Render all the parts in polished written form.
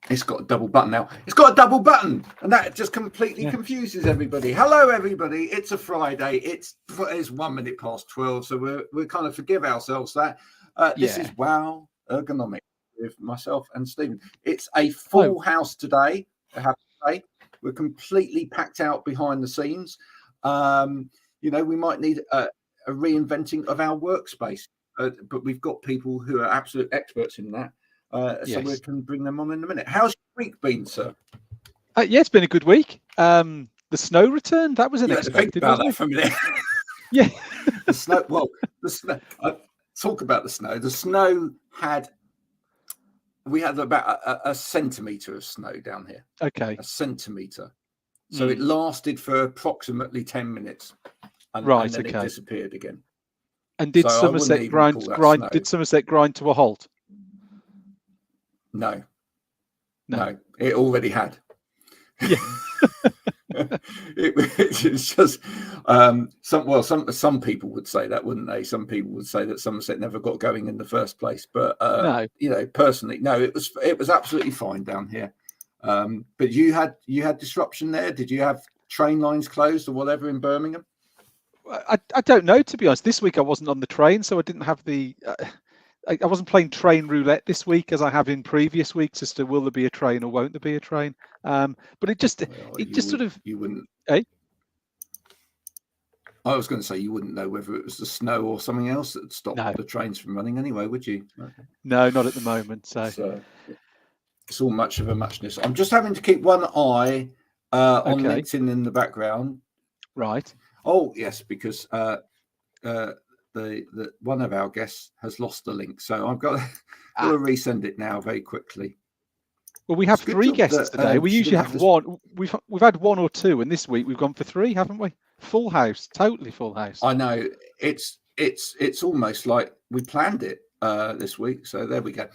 It's got a double button now. It's got a double button, and that just completely confuses everybody. Hello, everybody. It's a Friday. It's 1 minute past 12, so we're kind of forgive ourselves that. This is Wow Ergonomics with myself and Stephen. It's a full house today, I have to say. We're completely packed out behind the scenes. We might need a reinventing of our workspace, but we've got people who are absolute experts in that. So we can bring them on in a minute. How's your week been, sir? It's been a good week. The snow returned. That was unexpected. Think about that for a minute. Yeah. The snow. Well, the snow. Talk about the snow. The snow we had about a centimetre of snow down here. Okay. A centimetre. So it lasted for approximately 10 minutes. And then it disappeared again. And did Somerset grind to a halt? No, it already had. Yeah. It's just some people would say that, wouldn't they? Some people would say that Somerset never got going in the first place. But personally, no, it was absolutely fine down here. But you had disruption there. Did you have train lines closed or whatever in Birmingham? I don't know, to be honest. This week I wasn't on the train, so I didn't have the. I wasn't playing train roulette this week as I have in previous weeks as to will there be a train or won't there be a train. But you wouldn't. Eh? I was going to say you wouldn't know whether it was the snow or something else that stopped the trains from running anyway, would you? No, not at the moment. So it's all much of a muchness. I'm just having to keep one eye on LinkedIn in the background. Right. Oh yes, because the one of our guests has lost the link, so I've got to resend it now very quickly. Well, we have 3 guests today. We usually have one. We've had 1 or 2, and this week we've gone for 3, haven't we? Full house, totally full house. I know it's almost like we planned it this week. So there we go.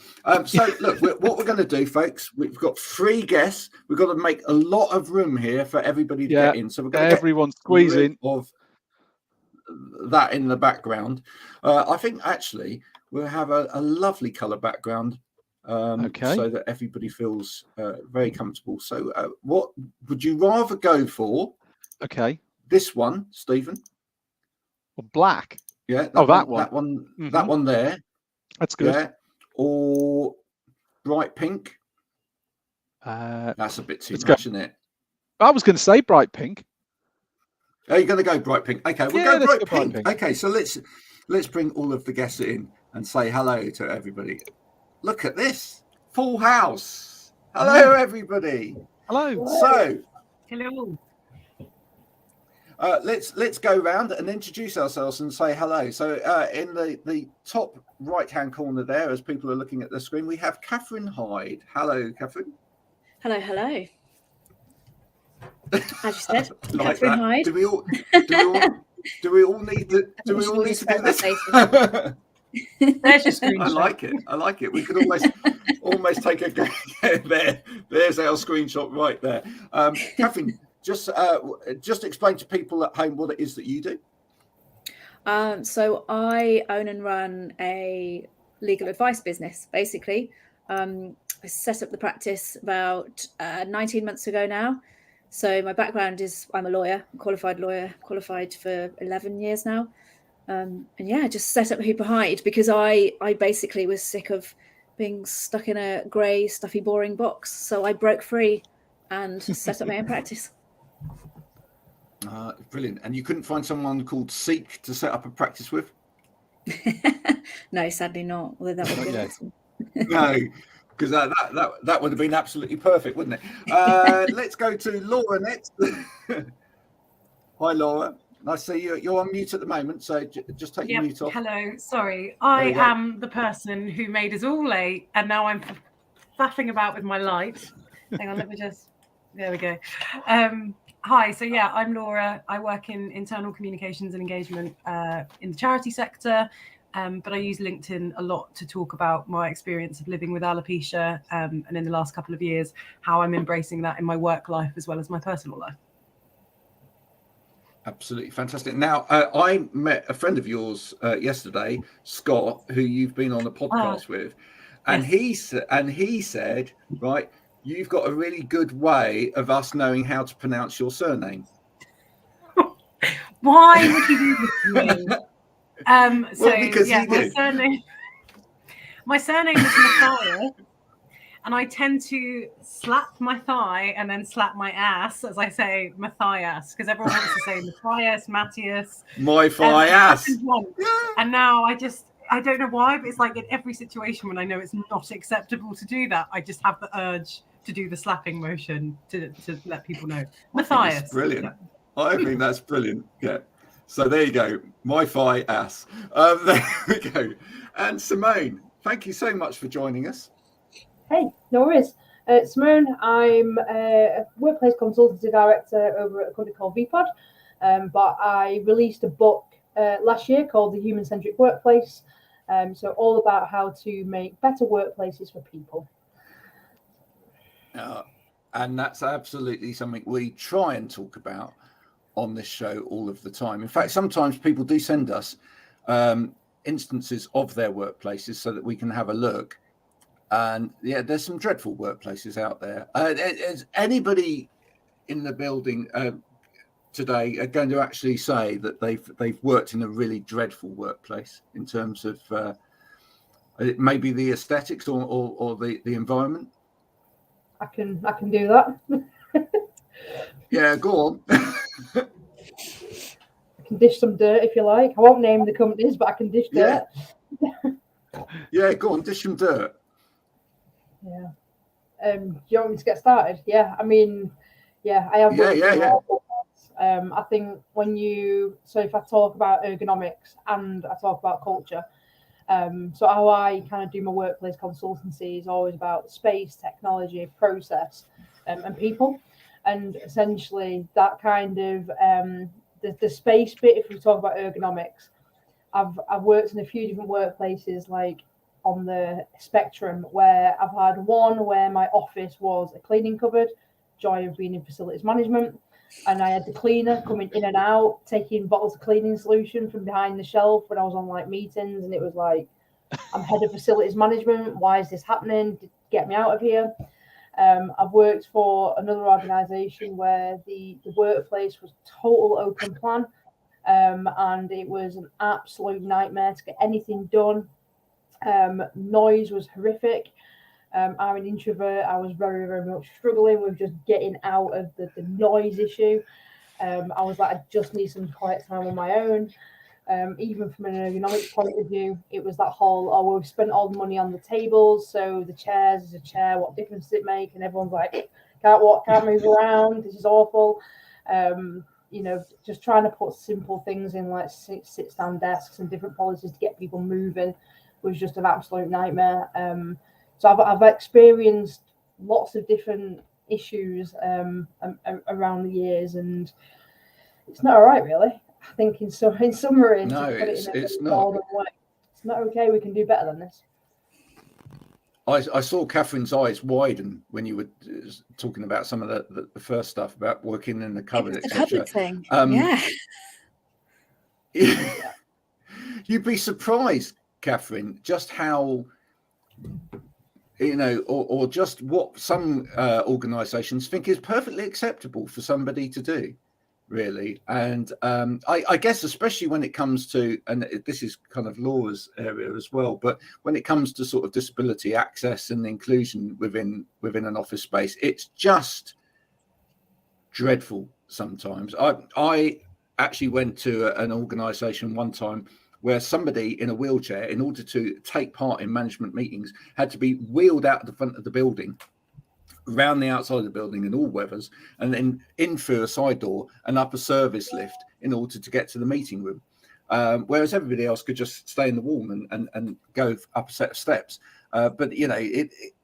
So look, what we're going to do, folks, we've got 3 guests. We've got to make a lot of room here for everybody to get in. So we're going to everyone squeeze in of that in the background. I think actually we'll have a lovely colour background so that everybody feels very comfortable. So what would you rather go for? Okay. This one, Stephen. Or black. Yeah. That one. Mm-hmm. That one there. That's good. Yeah. Or bright pink. That's a bit too much, isn't it? I was going to say bright pink. Are you going to go bright pink? Okay, we'll go bright pink. Okay, so let's bring all of the guests in and say hello to everybody. Look at this full house. Hello, everybody. Hello. So, hello. Let's go round and introduce ourselves and say hello. So, in the top right-hand corner there, as people are looking at the screen, we have Catherine Hyde. Hello, Catherine. Hello. As you said, like Catherine Hyde. Do we all need to do this? There's your screenshot. I like it. We could almost take a there. There's our screenshot right there. Catherine, just explain to people at home what it is that you do. So I own and run a legal advice business, basically. I set up the practice about 19 months ago now. So my background is I'm a lawyer, qualified for 11 years now. I just set up HooperHyde because I basically was sick of being stuck in a grey, stuffy, boring box. So I broke free and set up my own practice. Brilliant. And you couldn't find someone called Seek to set up a practice with? No, sadly not. Although that would be awesome. No, because that would have been absolutely perfect, wouldn't it? Let's go to Laura next. Hi, Laura. Nice to see you. You're on mute at the moment, so just take your mute off. Hello. Sorry. I am the person who made us all late, and now I'm faffing about with my light. Hang on, let me just... There we go. Hi. So, I'm Laura. I work in internal communications and engagement in the charity sector. But I use LinkedIn a lot to talk about my experience of living with alopecia and in the last couple of years, how I'm embracing that in my work life as well as my personal life. Absolutely fantastic. Now, I met a friend of yours yesterday, Scott, who you've been on the podcast with, and he said, right, you've got a really good way of us knowing how to pronounce your surname. Why would you do this to me? Well, because yeah, he did. My surname is Mathias, and I tend to slap my thigh and then slap my ass as I say Mathias, because everyone wants to say Mathias. My Mathias. And now I don't know why, but it's like in every situation when I know it's not acceptable to do that, I just have the urge to do the slapping motion to let people know. Mathias. Brilliant. Yeah. I think that's brilliant. Yeah. So there you go. My thigh ass. There we go. And Simone, thank you so much for joining us. Hey, no worries. Simone, I'm a workplace consultancy director over at a company called VPod, but I released a book last year called The Human-Centric Workplace. So all about how to make better workplaces for people. And that's absolutely something we try and talk about on this show all of the time. In fact, sometimes people do send us instances of their workplaces so that we can have a look. And yeah, there's some dreadful workplaces out there. Is anybody in the building today are going to actually say that they've worked in a really dreadful workplace in terms of maybe the aesthetics or the environment? I can do that. Yeah, go on. I can dish some dirt if you like. I won't name the companies, but I can dish dirt. Yeah, go on, dish some dirt. Yeah. Do you want me to get started? Yeah. I mean, yeah, I have. Yeah. I think if I talk about ergonomics and I talk about culture, so how I kind of do my workplace consultancy is always about space, technology, process, and people. And essentially that kind of the space bit, if we talk about ergonomics, I've worked in a few different workplaces, like on the spectrum, where I've had one where my office was a cleaning cupboard, joy of being in facilities management, and I had the cleaner coming in and out, taking bottles of cleaning solution from behind the shelf when I was on like meetings, and it was like, I'm head of facilities management, why is this happening? Get me out of here. I've worked for another organisation where the workplace was total open plan, and it was an absolute nightmare to get anything done. Noise was horrific. I'm an introvert. I was very, very much struggling with just getting out of the noise issue. I was like, I just need some quiet time on my own. Even from an ergonomics point of view, it was that whole, we've spent all the money on the tables, so the chairs is a chair, what difference does it make? And everyone's like, can't walk, can't move around, this is awful. Just trying to put simple things in like sit-stand desks and different policies to get people moving was just an absolute nightmare. So I've experienced lots of different issues around the years, and it's not all right, really. I think in summary, no, it's not. It's not okay. We can do better than this. I saw Catherine's eyes widen when you were talking about some of the first stuff about working in the cupboard, the public thing. You'd be surprised, Catherine, just how, or just what some organisations think is perfectly acceptable for somebody to do, really. And I guess especially when it comes to, and this is kind of Laura's area as well, but when it comes to sort of disability access and inclusion within an office space, it's just dreadful sometimes. I actually went to an organisation one time where somebody in a wheelchair, in order to take part in management meetings, had to be wheeled out the front of the building, around the outside of the building in all weathers, and then in through a side door and up a service lift in order to get to the meeting room. Whereas everybody else could just stay in the wall and go up a set of steps. But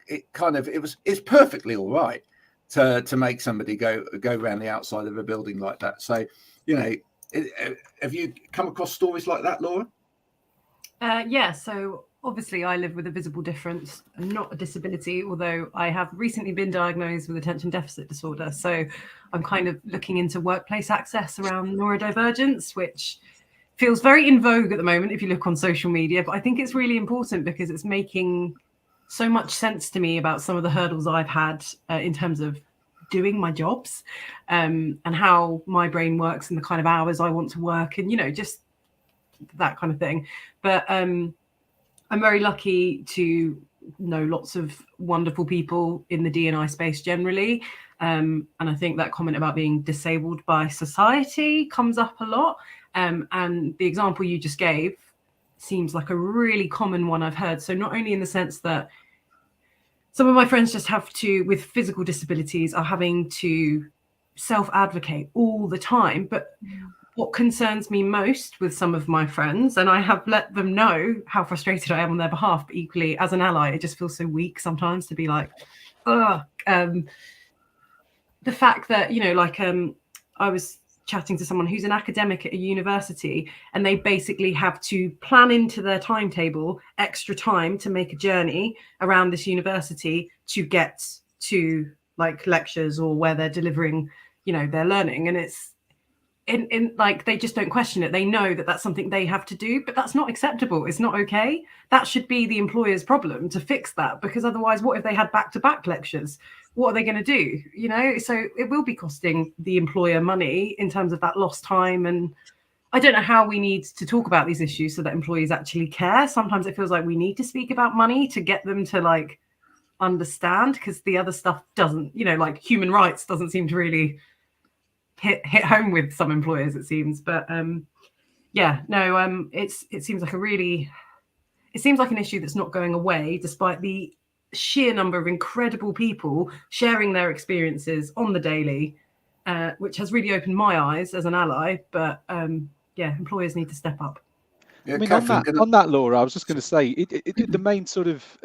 it's perfectly all right to make somebody go around the outside of a building like that. So, have you come across stories like that, Laura? Yeah, so obviously I live with a visible difference and not a disability, although I have recently been diagnosed with attention deficit disorder. So I'm kind of looking into workplace access around neurodivergence, which feels very in vogue at the moment if you look on social media. But I think it's really important because it's making so much sense to me about some of the hurdles I've had in terms of doing my jobs, and how my brain works and the kind of hours I want to work, and, you know, just that kind of thing. But I'm very lucky to know lots of wonderful people in the D&I space generally. And I think that comment about being disabled by society comes up a lot. And the example you just gave seems like a really common one I've heard. So not only in the sense that some of my friends just have to, with physical disabilities, are having to self-advocate all the time, but what concerns me most with some of my friends, and I have let them know how frustrated I am on their behalf, but equally as an ally, it just feels so weak sometimes to be like, ugh. The fact that, you know, like I was chatting to someone who's an academic at a university, and they basically have to plan into their timetable extra time to make a journey around this university to get to like lectures or where they're delivering, you know, their learning. And it's in like, they just don't question it. They know that that's something they have to do, but that's not acceptable. It's not okay. That should be the employer's problem to fix that, because otherwise, what if they had back-to-back lectures? What are they going to do? You know, so it will be costing the employer money in terms of that lost time. And I don't know how we need to talk about these issues so that employees actually care. Sometimes it feels like we need to speak about money to get them to like understand, because the other stuff doesn't, you know, like human rights doesn't seem to really hit home with some employers, it seems. But yeah, no, it seems like an issue that's not going away, despite the sheer number of incredible people sharing their experiences on the daily, which has really opened my eyes as an ally. But yeah, employers need to step up. Yeah, I mean, Catherine, on that, Laura, I was just going to say, the main sort of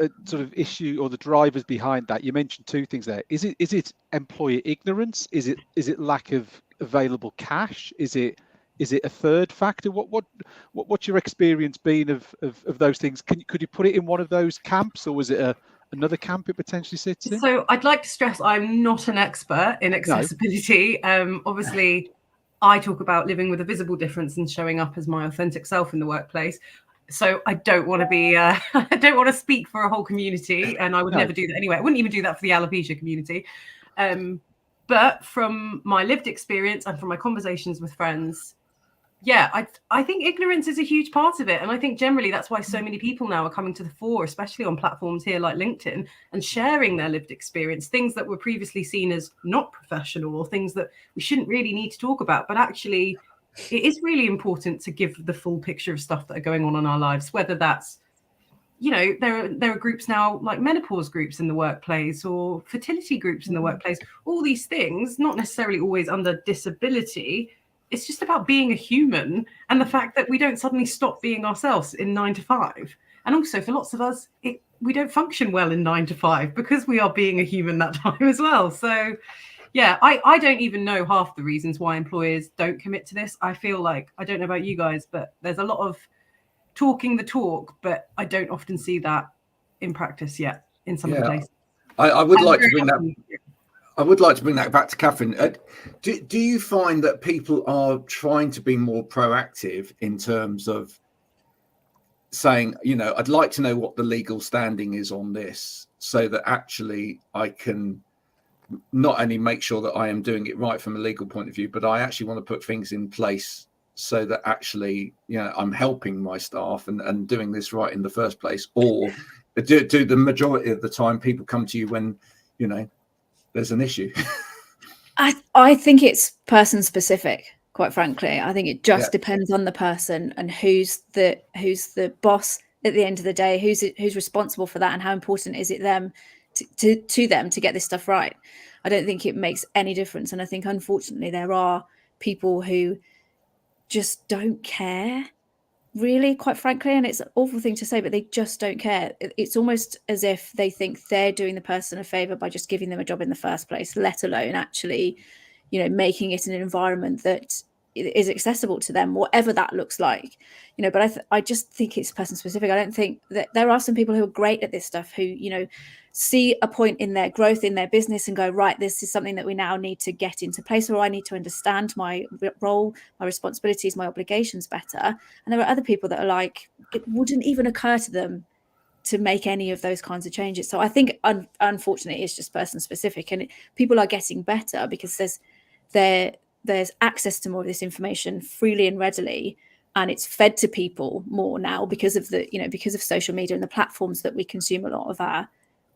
issue or the drivers behind that, you mentioned two things there. Is it employer ignorance? Is it lack of available cash? Is it a third factor? What's your experience been of those things? Could you put it in one of those camps, or was it another camp it potentially sits in? So I'd like to stress I'm not an expert in accessibility. No. Obviously, I talk about living with a visible difference and showing up as my authentic self in the workplace. So I don't want to be, I don't want to speak for a whole community, and I would never do that anyway. I wouldn't even do that for the alopecia community. But from my lived experience and from my conversations with friends, yeah, I think ignorance is a huge part of it. And I think generally that's why so many people now are coming to the fore, especially on platforms here like LinkedIn, and sharing their lived experience, things that were previously seen as not professional or things that we shouldn't really need to talk about. But actually, it is really important to give the full picture of stuff that are going on in our lives, whether that's, you know, there are groups now like menopause groups in the workplace or fertility groups in the workplace, all these things, not necessarily always under disability. It's just about being a human, and the fact that we don't suddenly stop being ourselves in 9 to 5. And also for lots of us, we don't function well in 9 to 5 because we are being a human that time as well. So yeah, I don't even know half the reasons why employers don't commit to this. I feel like, I don't know about you guys, but there's a lot of talking the talk, but I don't often see that in practice yet in some of the places. I would like to bring that. I would like to bring that back to Catherine. Do you find that people are trying to be more proactive in terms of saying, you know, I'd like to know what the legal standing is on this, so that actually I can not only make sure that I am doing it right from a legal point of view, but I actually want to put things in place so that actually, you know, I'm helping my staff and doing this right in the first place? Or do the majority of the time people come to you when, you know, there's an issue? I think it's person specific, quite frankly. I think it just depends on the person and who's the boss at the end of the day, who's responsible for that, and how important is it them to them to get this stuff right. I don't think it makes any difference. And I think, unfortunately, there are people who just don't care, really, quite frankly. And it's an awful thing to say, but they just don't care. It's almost as if they think they're doing the person a favor by just giving them a job in the first place, let alone actually, you know, making it an environment that is accessible to them, whatever that looks like, you know. But I just think it's person specific. I don't think that there are some people who are great at this stuff, who, you know, see a point in their growth in their business and go, right, this is something that we now need to get into place, or I need to understand my role, my responsibilities, my obligations better. And there are other people that are like, it wouldn't even occur to them make any of those kinds of changes. So I think unfortunately it's just person specific, and people are getting better because there's access to more of this information freely and readily, and it's fed to people more now because of because of social media and the platforms that we consume a lot of our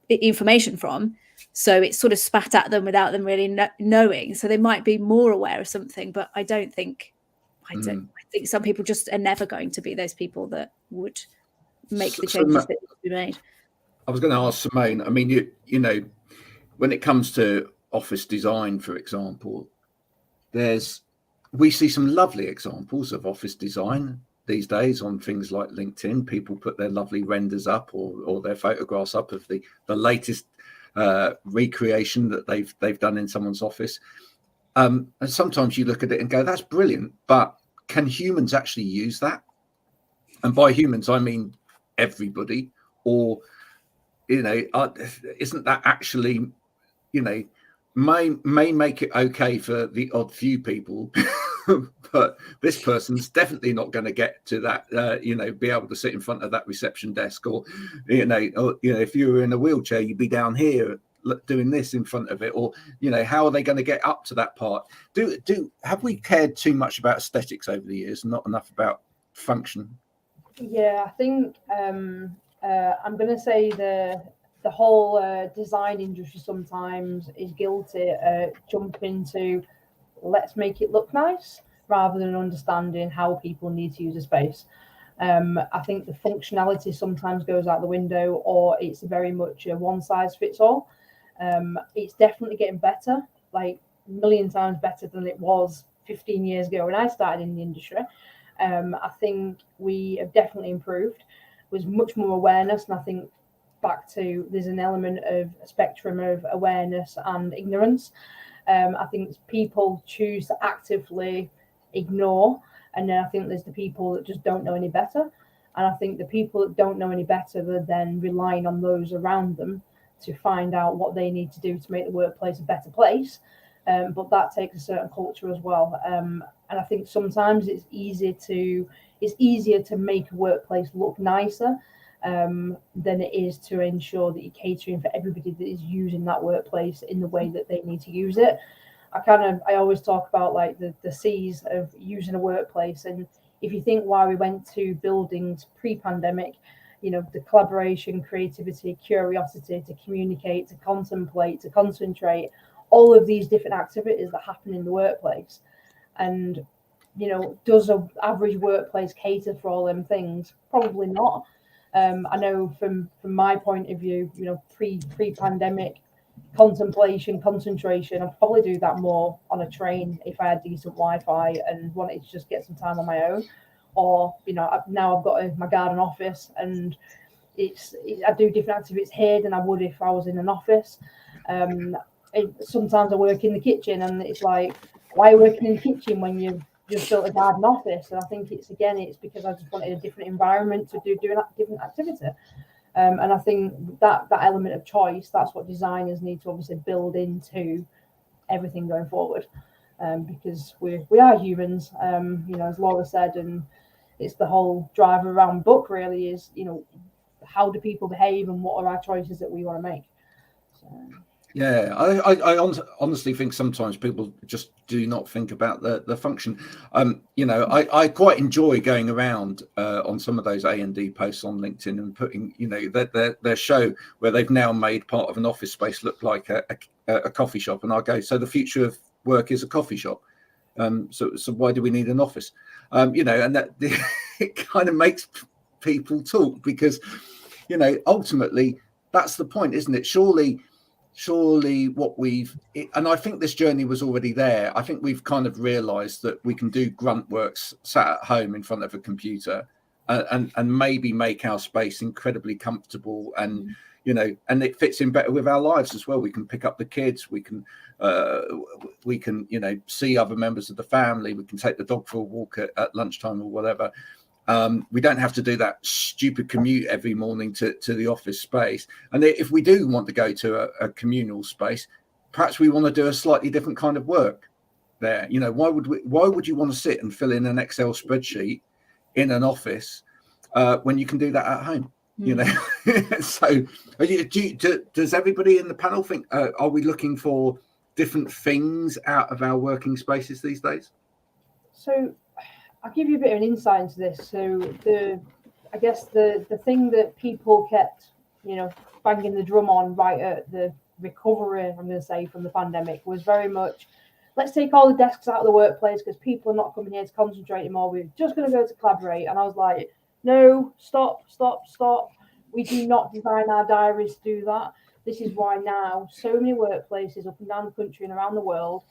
information from. So it's sort of spat at them without them really knowing. So they might be more aware of something, but I think some people just are never going to be those people that would make the changes that need to be made. I was going to ask Simone, I mean, you know, when it comes to office design, for example, we see some lovely examples of office design these days on things like LinkedIn. People put their lovely renders up or their photographs up of the latest recreation that they've done in someone's office. And sometimes you look at it and go, that's brilliant, but can humans actually use that? And by humans, I mean everybody. Or, you know, isn't that actually, you know, may make it okay for the odd few people, but this person's definitely not going to get to that, you know, be able to sit in front of that reception desk, or if you were in a wheelchair, you'd be down here doing this in front of it, or, you know, how are they going to get up to that part? Have we cared too much about aesthetics over the years, not enough about function? Yeah, I think I'm going to say the whole design industry sometimes is guilty at jumping to let's make it look nice rather than understanding how people need to use a space. I think the functionality sometimes goes out the window, or it's very much a one size fits all. It's definitely getting better, like a million times better than it was 15 years ago when I started in the industry. I think we have definitely improved. There's much more awareness, and I think back to there's an element of a spectrum of awareness and ignorance. I think people choose to actively ignore, and then I think there's the people that just don't know any better. And I think the people that don't know any better are then relying on those around them to find out what they need to do to make the workplace a better place. But that takes a certain culture as well. And I think sometimes it's easier to make a workplace look nicer than it is to ensure that you're catering for everybody that is using that workplace in the way that they need to use it. I always talk about like the C's of using a workplace. And if you think why we went to buildings pre-pandemic, you know, the collaboration, creativity, curiosity, to communicate, to contemplate, to concentrate, all of these different activities that happen in the workplace. And, you know, does an average workplace cater for all them things? Probably not. I know from my point of view, you know, pre-pandemic contemplation, concentration, I'd probably do that more on a train if I had decent Wi-Fi and wanted to just get some time on my own. Or, you know, now I've got my garden office, and I do different activities here than I would if I was in an office. Sometimes I work in the kitchen, and it's like, why are you working in the kitchen when you've just built a garden office? And I think it's because I just wanted a different environment to do a different activity. And I think that element of choice, that's what designers need to obviously build into everything going forward, because we are humans, you know, as Laura said, and it's the whole drive around book really is, you know, how do people behave and what are our choices that we want to make? So. Yeah, I honestly think sometimes people just do not think about the function. You know, I quite enjoy going around on some of those A&D posts on LinkedIn and putting, you know, their show where they've now made part of an office space look like a coffee shop, and I go, so the future of work is a coffee shop. So why do we need an office? You know, and that it kind of makes people talk, because, you know, ultimately that's the point, isn't it? Surely what and I think this journey was already there. I think we've kind of realized that we can do grunt works sat at home in front of a computer and maybe make our space incredibly comfortable, and, you know, and it fits in better with our lives as well. We can pick up the kids, we can, you know, see other members of the family, we can take the dog for a walk at lunchtime or whatever. We don't have to do that stupid commute every morning to the office space. And if we do want to go to a communal space, perhaps we want to do a slightly different kind of work there. You know, why would you want to sit and fill in an Excel spreadsheet in an office when you can do that at home? you know. So does everybody in the panel think, are we looking for different things out of our working spaces these days? So I'll give you a bit of an insight into this. So I guess the thing that people kept, banging the drum on right at the recovery, I'm going to say, from the pandemic was very much, let's take all the desks out of the workplace because people are not coming here to concentrate anymore. We're just going to go to collaborate. And I was like, no, stop. We do not design our diaries to do that. This is why now so many workplaces up and down the country and around the world,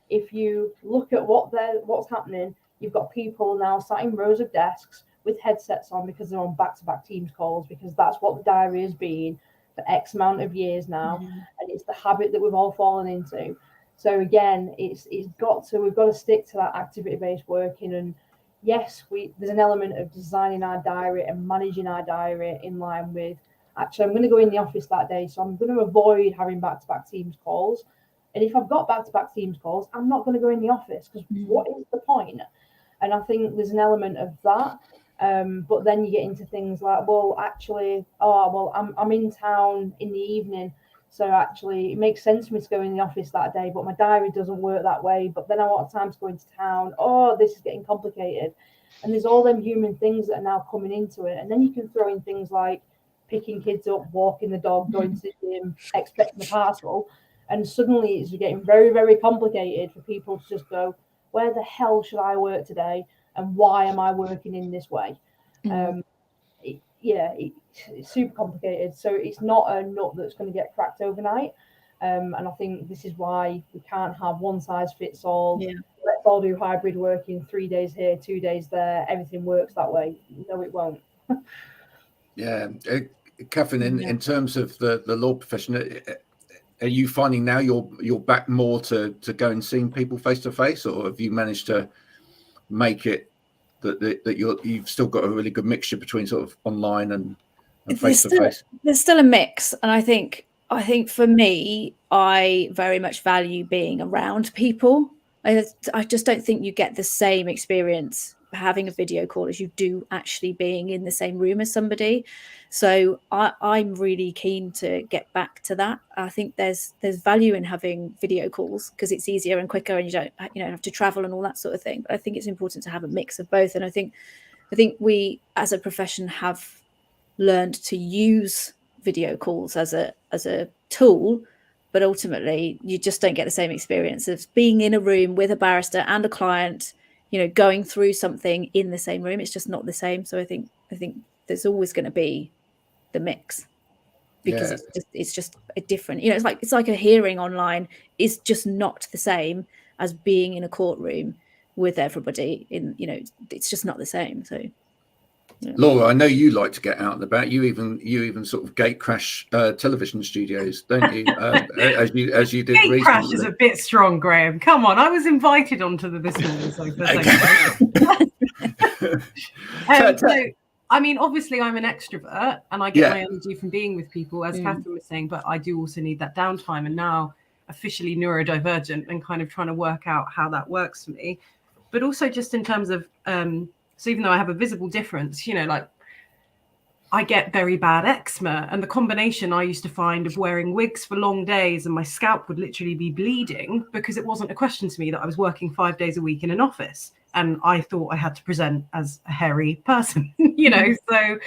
if you look at what's happening, you've got people now sat in rows of desks with headsets on because they're on back-to-back Teams calls, because that's what the diary has been for X amount of years now. And it's the habit that we've all fallen into. So again, we've got to stick to that activity-based working. And yes, there's an element of designing our diary and managing our diary in line with, actually, I'm going to go in the office that day, so I'm going to avoid having back-to-back Teams calls. And if I've got back-to-back Teams calls, I'm not going to go in the office because what is the point? And I think there's an element of that. But then you get into things like, well, actually, I'm in town in the evening, so actually it makes sense for me to go in the office that day, but my diary doesn't work that way. But then I want time to go into town. Oh, this is getting complicated. And there's all them human things that are now coming into it. And then you can throw in things like picking kids up, walking the dog, going to the gym, expecting the parcel. And suddenly it's getting very, very complicated for people to just go, where the hell should I work today? And why am I working in this way? It's super complicated. So it's not a nut that's going to get cracked overnight. And I think this is why we can't have one size fits all. Yeah. Let's all do hybrid working, 3 days here, 2 days there. Everything works that way. No, it won't. Yeah. Catherine, in terms of the law profession, are you finding now you're back more to go and seeing people face to face, or have you managed to make it that you've still got a really good mixture between sort of online and face to face? There's still a mix, and I think for me, I very much value being around people. I just don't think you get the same experience having a video call as you do actually being in the same room as somebody. So I'm really keen to get back to that. I think there's value in having video calls because it's easier and quicker, and you don't have to travel and all that sort of thing. But I think it's important to have a mix of both. And I think we as a profession have learned to use video calls as a tool, but ultimately you just don't get the same experience of being in a room with a barrister and a client, going through something in the same room. It's just not the same. So I think there's always going to be the mix, because it's just a different, it's like a hearing online is just not the same as being in a courtroom with everybody it's just not the same. So Laura, I know you like to get out and about. You even sort of gate crash television studios, don't you? as you did gate recently. Crash is a bit strong, Graham. Come on, I was invited onto this morning. So I mean, obviously, I'm an extrovert, and I get my energy from being with people, as Catherine was saying. But I do also need that downtime, and now officially neurodivergent, and kind of trying to work out how that works for me. But also just in terms of so even though I have a visible difference, like I get very bad eczema, and the combination I used to find of wearing wigs for long days and my scalp would literally be bleeding because it wasn't a question to me that I was working 5 days a week in an office. And I thought I had to present as a hairy person, so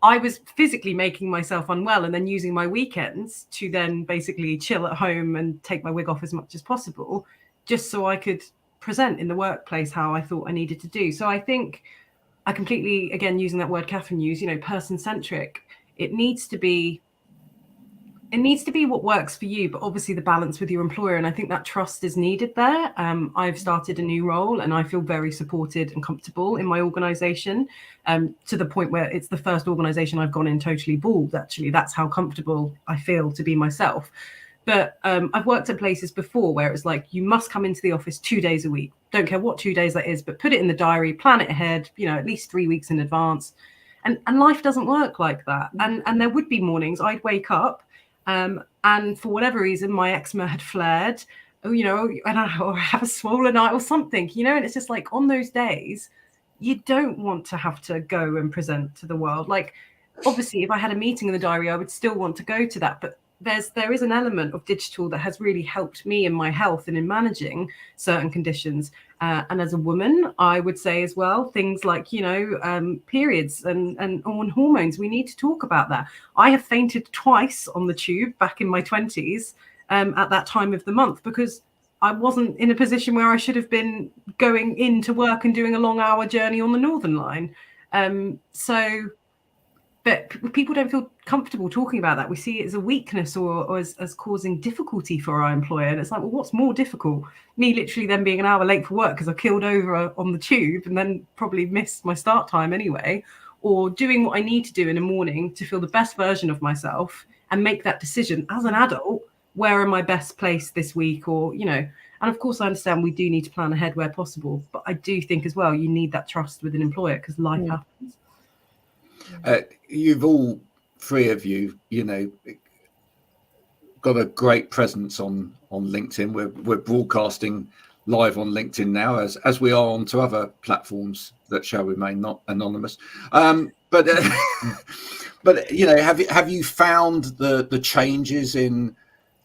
I was physically making myself unwell and then using my weekends to then basically chill at home and take my wig off as much as possible, just so I could present in the workplace how I thought I needed to do. So I think I completely, again, using that word Catherine used, person-centric, it needs to be what works for you, but obviously the balance with your employer. And I think that trust is needed there. I've started a new role and I feel very supported and comfortable in my organization, to the point where it's the first organization I've gone in totally bald. Actually, that's how comfortable I feel to be myself. But I've worked at places before where it's like, you must come into the office 2 days a week. Don't care what 2 days that is, but put it in the diary, plan it ahead, at least 3 weeks in advance. And life doesn't work like that. And there would be mornings I'd wake up and for whatever reason, my eczema had flared, or have a swollen eye or something, and it's just like on those days, you don't want to have to go and present to the world. Like, obviously, if I had a meeting in the diary, I would still want to go to that. But there is an element of digital that has really helped me in my health and in managing certain conditions. And as a woman, I would say as well, things like, periods and on hormones, we need to talk about that. I have fainted twice on the tube back in my 20s at that time of the month, because I wasn't in a position where I should have been going into work and doing a long hour journey on the Northern Line. But people don't feel comfortable talking about that. We see it as a weakness or as causing difficulty for our employer. And it's like, well, what's more difficult? Me literally then being an hour late for work because I killed over on the tube and then probably missed my start time anyway, or doing what I need to do in the morning to feel the best version of myself and make that decision as an adult, where am I best placed this week? Or, and of course I understand we do need to plan ahead where possible, but I do think as well, you need that trust with an employer because life happens. You've all three of you, got a great presence on LinkedIn. We're broadcasting live on LinkedIn now, as we are onto other platforms that shall remain not anonymous. But have you found the changes in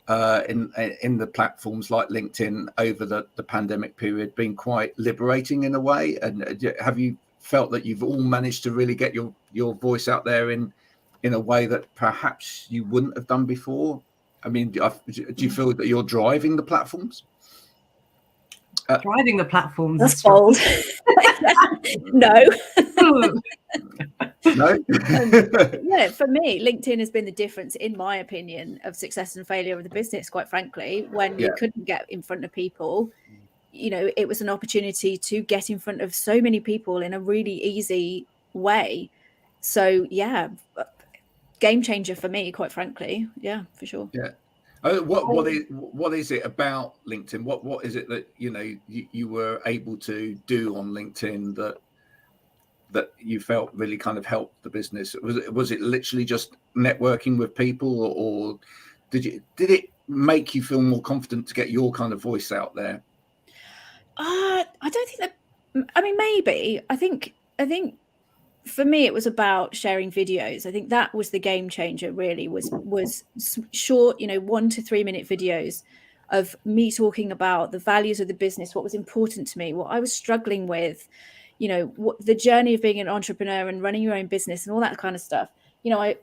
the platforms like LinkedIn over the pandemic period being quite liberating in a way? And have you felt that you've all managed to really get your voice out there in a way that perhaps you wouldn't have done before? I mean, do you feel that you're driving the platforms? Driving the platforms. That's bold. No. No. Yeah, for me, LinkedIn has been the difference, in my opinion, of success and failure of the business, quite frankly. When we couldn't get in front of people, it was an opportunity to get in front of so many people in a really easy way. So yeah, game changer for me, quite frankly. Yeah, for sure. Yeah. What is it about LinkedIn? What is it that you were able to do on LinkedIn that you felt really kind of helped the business? Was it literally just networking with people, or did it make you feel more confident to get your kind of voice out there? I don't think that. I mean, maybe. I think for me, it was about sharing videos. I think that was the game changer. Really, was short, 1 to 3 minute videos of me talking about the values of the business, what was important to me, what I was struggling with, what the journey of being an entrepreneur and running your own business and all that kind of stuff. There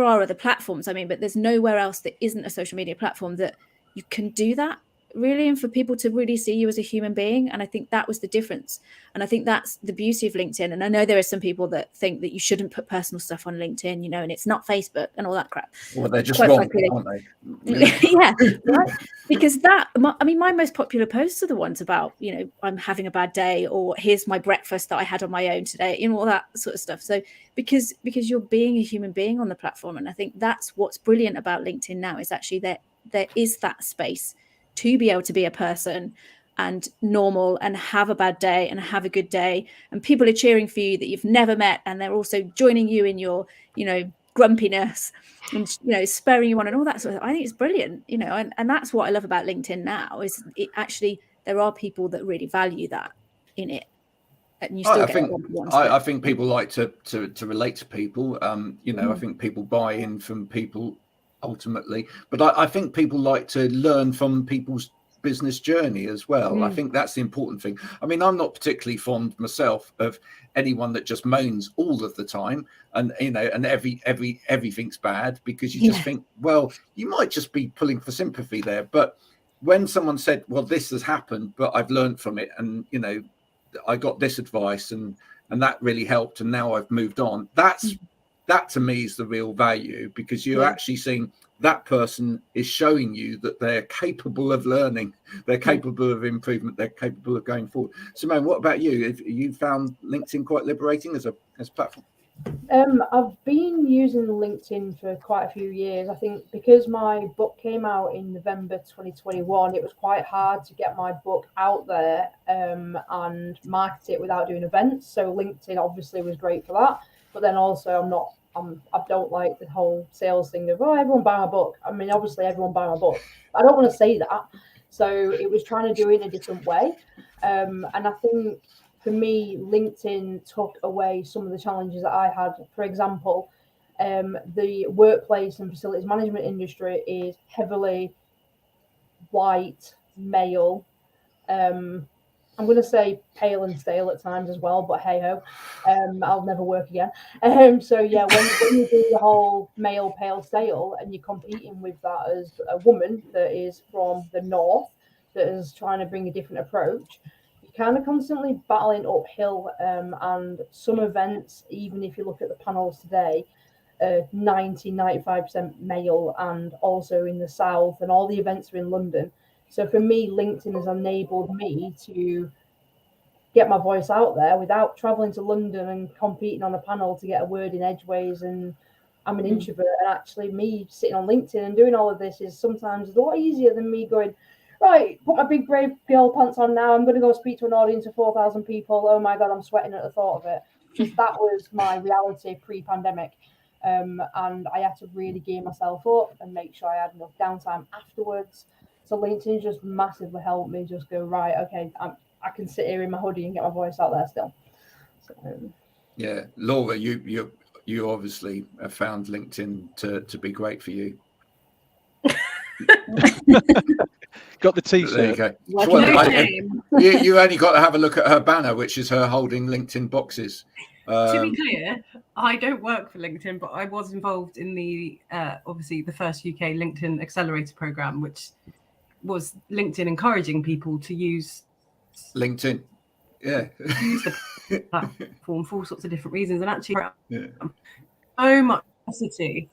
are other platforms. I mean, but there's nowhere else that isn't a social media platform that you can do that, really, and for people to really see you as a human being. And I think that was the difference. And I think that's the beauty of LinkedIn. And I know there are some people that think that you shouldn't put personal stuff on LinkedIn, and it's not Facebook and all that crap. Well, they're just wrong, aren't they? Yeah, right? Because my most popular posts are the ones about, I'm having a bad day, or here's my breakfast that I had on my own today, all that sort of stuff. So because you're being a human being on the platform. And I think that's what's brilliant about LinkedIn now, is actually there is that space to be able to be a person and normal and have a bad day and have a good day, and people are cheering for you that you've never met, and they're also joining you in your grumpiness and spurring you on and all that sort of. I think it's brilliant, and that's what I love about LinkedIn now, is it actually, there are people that really value that in it, and you still I think people like to relate to people. I think people buy in from people ultimately, but I think people like to learn from people's business journey as well. I think that's the important thing. I mean, I'm not particularly fond myself of anyone that just moans all of the time and and everything's bad, because you just think, well, you might just be pulling for sympathy there. But when someone said, well, this has happened, but I've learned from it, and I got this advice and that really helped, and now I've moved on, that to me is the real value, because you're actually seeing that person is showing you that they're capable of learning, they're capable of improvement, they're capable of going forward. Simone, what about you? Have you found LinkedIn quite liberating as a platform? I've been using LinkedIn for quite a few years. I think because my book came out in November 2021, it was quite hard to get my book out there and market it without doing events. So LinkedIn obviously was great for that. But then also I don't like the whole sales thing of, everyone buy my book. I mean, obviously everyone buy my book. I don't want to say that. So it was trying to do it in a different way. And I think for me, LinkedIn took away some of the challenges that I had. For example, the workplace and facilities management industry is heavily white, male. I'm going to say pale and stale at times as well, but hey ho, I'll never work again. So yeah, when you do the whole male, pale, stale, and you're competing with that as a woman that is from the north, that is trying to bring a different approach, you're kind of constantly battling uphill. And some events, even if you look at the panels today, 95% male, and also in the south, and all the events are in London. So for me, LinkedIn has enabled me to get my voice out there without traveling to London and competing on a panel to get a word in edgeways. And I'm an introvert, and actually me sitting on LinkedIn and doing all of this is sometimes a lot easier than me going, right, put my big brave girl pants on now. I'm going to go speak to an audience of 4,000 people. Oh my God, I'm sweating at the thought of it. Because that was my reality pre-pandemic. And I had to really gear myself up and make sure I had enough downtime afterwards. So LinkedIn just massively helped me just go, right, okay, I can sit here in my hoodie and get my voice out there still. So, yeah, Laura, you obviously have found LinkedIn to be great for you. Got the T-shirt. There you go. Well, you only got to have a look at her banner, which is her holding LinkedIn boxes. To be clear, I don't work for LinkedIn, but I was involved in the obviously the first UK LinkedIn Accelerator program, which was LinkedIn encouraging people to use LinkedIn. Yeah. Use the platform for all sorts of different reasons. And actually, so much capacity.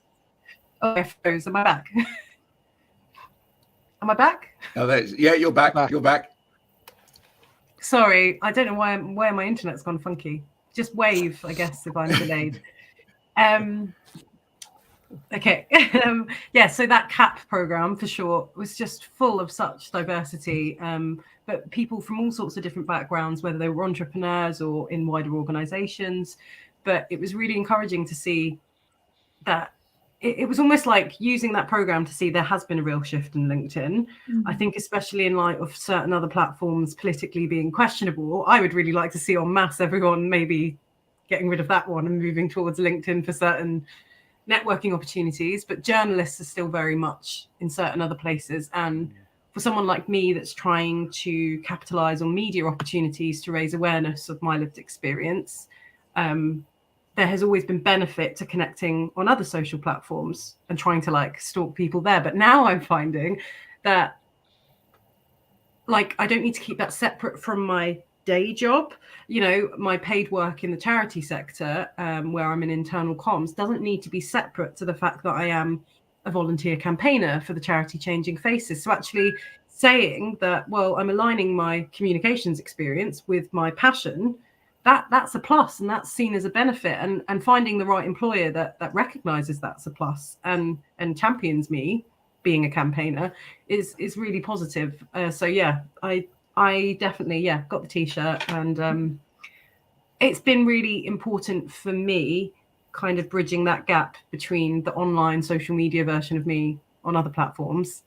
Oh, I froze. Am I back? Am I back? Oh, yeah, you're back. You're back. Sorry, I don't know where my internet's gone funky. Just wave, I guess, if I'm delayed. Okay. Yeah, so that CAP program for sure was just full of such diversity, but people from all sorts of different backgrounds, whether they were entrepreneurs or in wider organizations. But it was really encouraging to see that it was almost like using that program to see there has been a real shift in LinkedIn. I think especially in light of certain other platforms politically being questionable, I would really like to see en masse everyone maybe getting rid of that one and moving towards LinkedIn for certain networking opportunities. But journalists are still very much in certain other places. And for someone like me that's trying to capitalize on media opportunities to raise awareness of my lived experience, there has always been benefit to connecting on other social platforms and trying to like stalk people there. But now I'm finding that like I don't need to keep that separate from my day job. You know, my paid work in the charity sector, where I'm in internal comms, doesn't need to be separate to the fact that I am a volunteer campaigner for the charity Changing Faces. So actually saying that, well, I'm aligning my communications experience with my passion, that's a plus, and that's seen as a benefit, and finding the right employer that recognizes that's a plus and champions me being a campaigner is really positive. So yeah, I definitely got the t-shirt, and it's been really important for me kind of bridging that gap between the online social media version of me on other platforms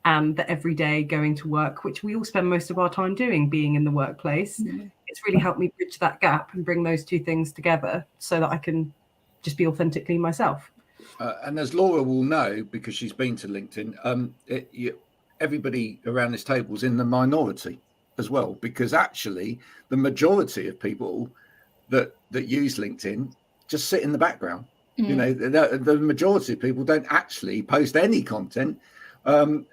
and the everyday going to work, which we all spend most of our time doing, being in the workplace. It's really helped me bridge that gap and bring those two things together so that I can just be authentically myself. And as Laura will know, because she's been to LinkedIn, everybody around this table is in the minority as well, because actually the majority of people that use LinkedIn just sit in the background. You know, the majority of people don't actually post any content, and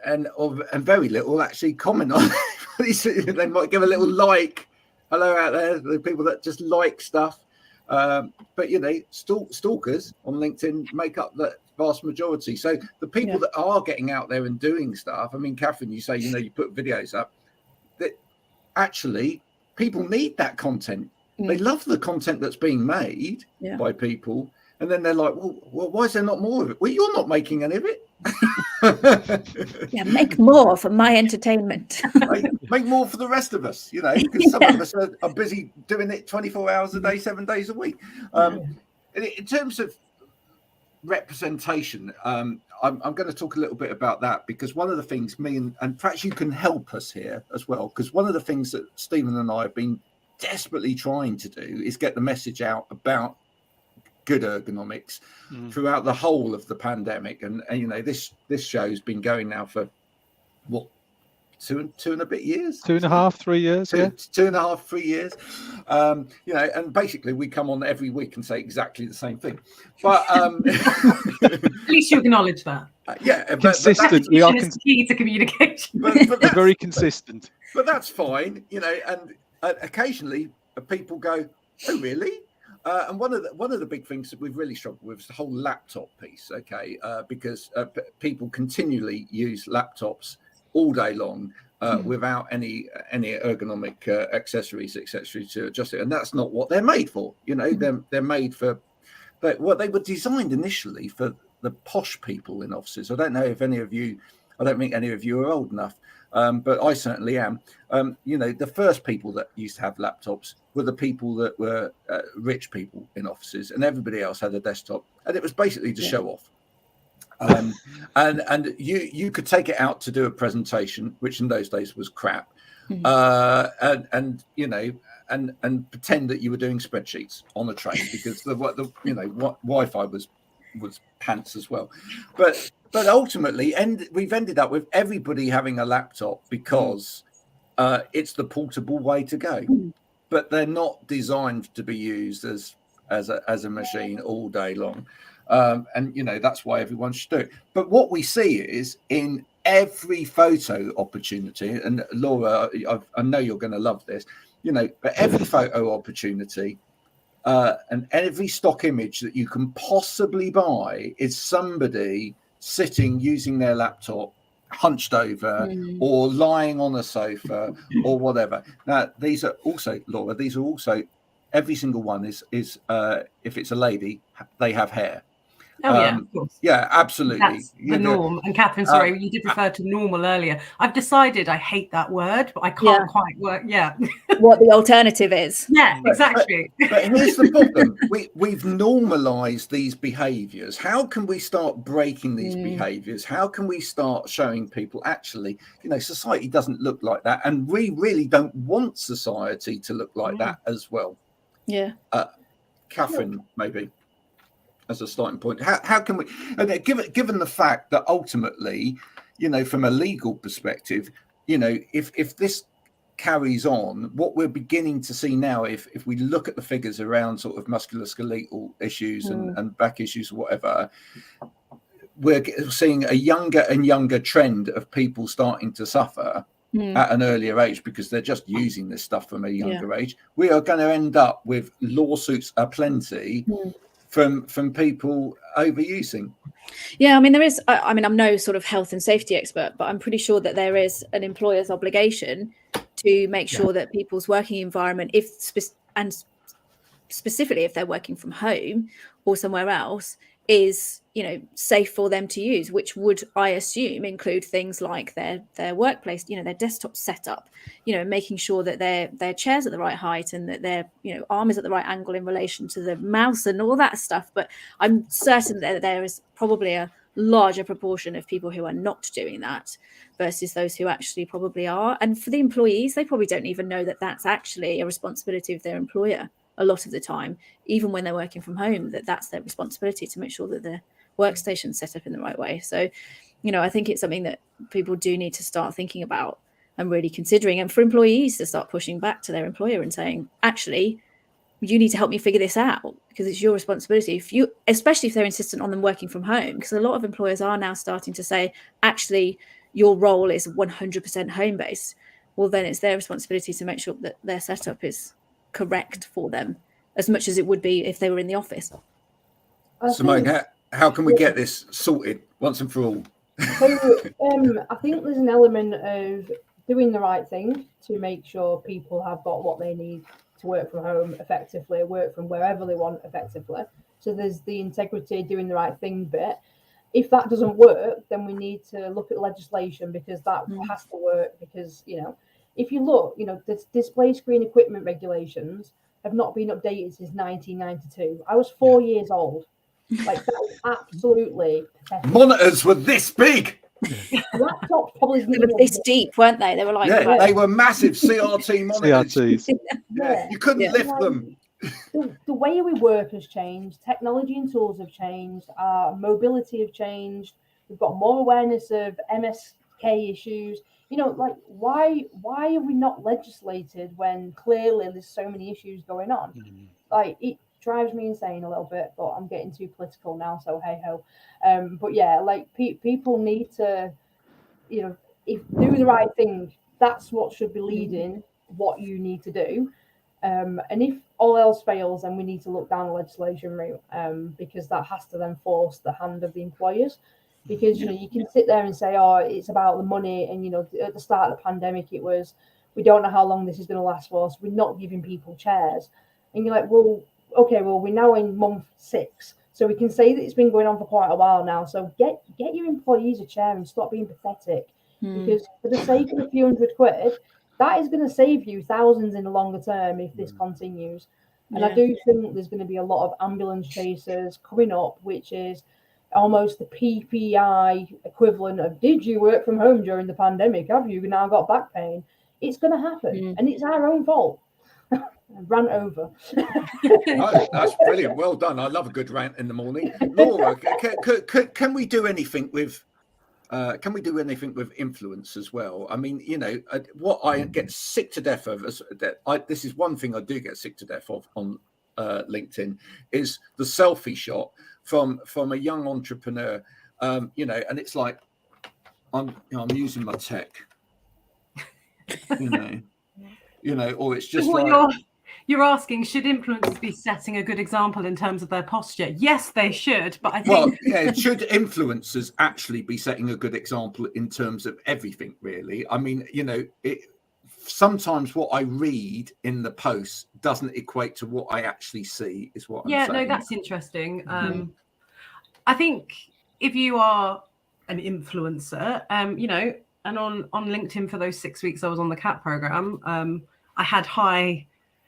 very little actually comment on it. They might give a little like. Hello out there, the people that just like stuff. But, you know, stalkers on LinkedIn make up the vast majority. So the people that are getting out there and doing stuff, I mean, Catherine, you say, you know, you put videos up, that actually people need that content. They love the content that's being made by people. And then they're like, well, why is there not more of it? Well, you're not making any of it. Yeah, make more for my entertainment. Make more for the rest of us, you know, because some of us are busy doing it 24 hours a day, 7 days a week. In terms of representation, I'm going to talk a little bit about that, because one of the things and perhaps you can help us here as well, because one of the things that Stephen and I have been desperately trying to do is get the message out about good ergonomics throughout the whole of the pandemic. And you know, this show's been going now for what, two and a bit years, 2.5, 3 years, yeah, 2.5, 3 years. You know, and basically we come on every week and say exactly the same thing, but at least you acknowledge that. Yeah, consistent. We are key to communication. But we're very consistent. But that's fine, you know. And occasionally people go, "Oh, really?" And one of the big things that we've really struggled with is the whole laptop piece. Okay, because people continually use laptops all day long without any ergonomic accessories, etc., to adjust it, and that's not what they're made for. You know, they're made for. But what they were designed initially for the posh people in offices. I don't know if any of you, I don't think any of you are old enough, but I certainly am. You know, the first people that used to have laptops were the people that were rich people in offices, and everybody else had a desktop, and it was basically to show off. And you could take it out to do a presentation, which in those days was crap, and you know, and pretend that you were doing spreadsheets on a train because the you know what Wi-Fi was pants as well, but ultimately we've ended up with everybody having a laptop because it's the portable way to go, but they're not designed to be used as a machine all day long, and you know that's why everyone should do it. But what we see is in every photo opportunity, and Laura, I know you're going to love this, you know, but every photo opportunity and every stock image that you can possibly buy is somebody sitting using their laptop hunched over or lying on a sofa or whatever. Now these are also, Laura, these are also, every single one is if it's a lady, they have hair. Yeah, of course. Yeah, absolutely. That's the norm. And Catherine, sorry, you did refer to normal earlier. I've decided I hate that word, but I can't quite work. Yeah. What the alternative is. Yeah, exactly. But here's the problem. We've normalized these behaviors. How can we start breaking these behaviors? How can we start showing people, actually, you know, society doesn't look like that. And we really don't want society to look like that as well. Yeah. Catherine, maybe. As a starting point, how can we, and given the fact that ultimately, you know, from a legal perspective, you know, if this carries on, what we're beginning to see now, if we look at the figures around sort of musculoskeletal issues and back issues or whatever, we're seeing a younger and younger trend of people starting to suffer at an earlier age because they're just using this stuff from a younger age. We are going to end up with lawsuits aplenty from people overusing. Yeah, I mean, there is, I mean, I'm no sort of health and safety expert, but I'm pretty sure that there is an employer's obligation to make sure that people's working environment, and specifically if they're working from home or somewhere else, is, you know, safe for them to use, which would, I assume, include things like their workplace, you know, their desktop setup, you know, making sure that their chair's at the right height and that their, you know, arm is at the right angle in relation to the mouse and all that stuff. But I'm certain that there is probably a larger proportion of people who are not doing that versus those who actually probably are. And for the employees, they probably don't even know that that's actually a responsibility of their employer a lot of the time, even when they're working from home, that's their responsibility to make sure that their workstation's set up in the right way. So, you know, I think it's something that people do need to start thinking about and really considering, and for employees to start pushing back to their employer and saying, actually, you need to help me figure this out because it's your responsibility. Especially if they're insistent on them working from home, because a lot of employers are now starting to say, actually, your role is 100% home-based. Well, then it's their responsibility to make sure that their setup is correct for them as much as it would be if they were in the office. Simone, how can we get this sorted once and for all? So I think there's an element of doing the right thing to make sure people have got what they need to work from home effectively, work from wherever they want effectively. So there's the integrity, doing the right thing bit. If that doesn't work, then we need to look at legislation because that has to work. Because, you know, if you look, you know, the display screen equipment regulations have not been updated since 1992. I was 4 years old. Like, that was absolutely pathetic. Monitors were this big. laptops probably isn't They even were this deep, weren't they? They were like, Yeah, they were massive CRT monitors. CRTs. Yeah, you couldn't lift Like, them. the way we work has changed. Technology and tools have changed. Our mobility have changed. We've got more awareness of MSK issues. You know, like why are we not legislated when clearly there's so many issues going on? Like it drives me insane a little bit, but I'm getting too political now, so hey ho. But yeah, like people need to, you know, if do the right thing, that's what should be leading what you need to do. And if all else fails, then we need to look down the legislation route, because that has to then force the hand of the employers. Because you know, you can sit there and say, oh, it's about the money, and you know, at the start of the pandemic it was, we don't know how long this is going to last for, so we're not giving people chairs. And you're like, well, okay, well, we're now in month 6, so we can say that it's been going on for quite a while now, so get your employees a chair and stop being pathetic. Because for the sake of a few £100, that is going to save you thousands in the longer term if this continues. And I do think there's going to be a lot of ambulance chasers coming up, which is almost the PPI equivalent of, did you work from home during the pandemic? Have you now got back pain? It's going to happen, and it's our own fault. I ran over. Oh, that's brilliant. Well done. I love a good rant in the morning. Laura, can we do anything with influence as well? I mean, you know, what I get sick to death of, this is one thing I do get sick to death of on LinkedIn, is the selfie shot from a young entrepreneur, you know, and it's like, I'm using my tech, you know, or it's just like, you're asking, should influencers be setting a good example in terms of their posture? Yes, they should, but I think... Well, yeah, should influencers actually be setting a good example in terms of everything, really? I mean, you know, sometimes what I read in the post doesn't equate to what I actually see, is what I'm saying. Yeah, no, that's interesting. I think if you are an influencer, you know, and on LinkedIn for those 6 weeks I was on the CAT program, I had high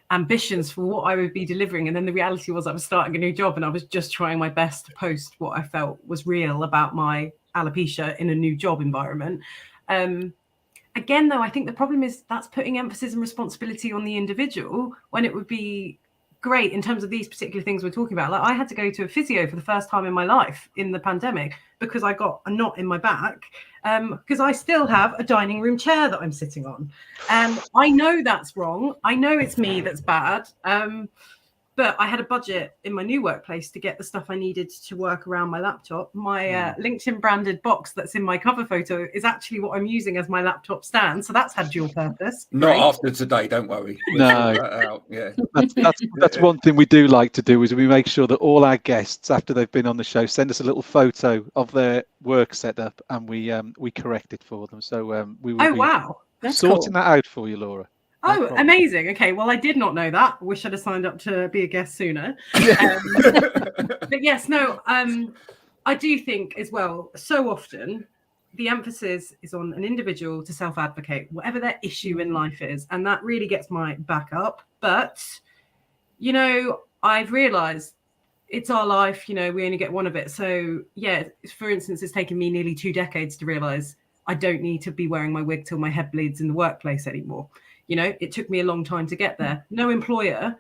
ambitions for what I would be delivering, and then the reality was I was starting a new job and I was just trying my best to post what I felt was real about my alopecia in a new job environment. Again, though, I think the problem is that's putting emphasis and responsibility on the individual, when it would be great in terms of these particular things we're talking about. Like, I had to go to a physio for the first time in my life in the pandemic because I got a knot in my back, because I still have a dining room chair that I'm sitting on. I know that's wrong. I know it's me that's bad. But I had a budget in my new workplace to get the stuff I needed to work around my laptop. My LinkedIn branded box that's in my cover photo is actually what I'm using as my laptop stand. So that's had dual purpose. Not Great. After today, don't worry. No, yeah. That's one thing we do like to do, is we make sure that all our guests, after they've been on the show, send us a little photo of their work setup, and we correct it for them. So we will be sorting that out for you, Laura. Oh, amazing. Okay, well, I did not know that. Wish I'd have signed up to be a guest sooner. But yes, no, I do think as well, so often the emphasis is on an individual to self-advocate, whatever their issue in life is. And that really gets my back up. But, you know, I've realized it's our life, you know, we only get one of it. So, yeah, for instance, it's taken me nearly 2 decades to realize I don't need to be wearing my wig till my head bleeds in the workplace anymore. You know, it took me a long time to get there. No employer,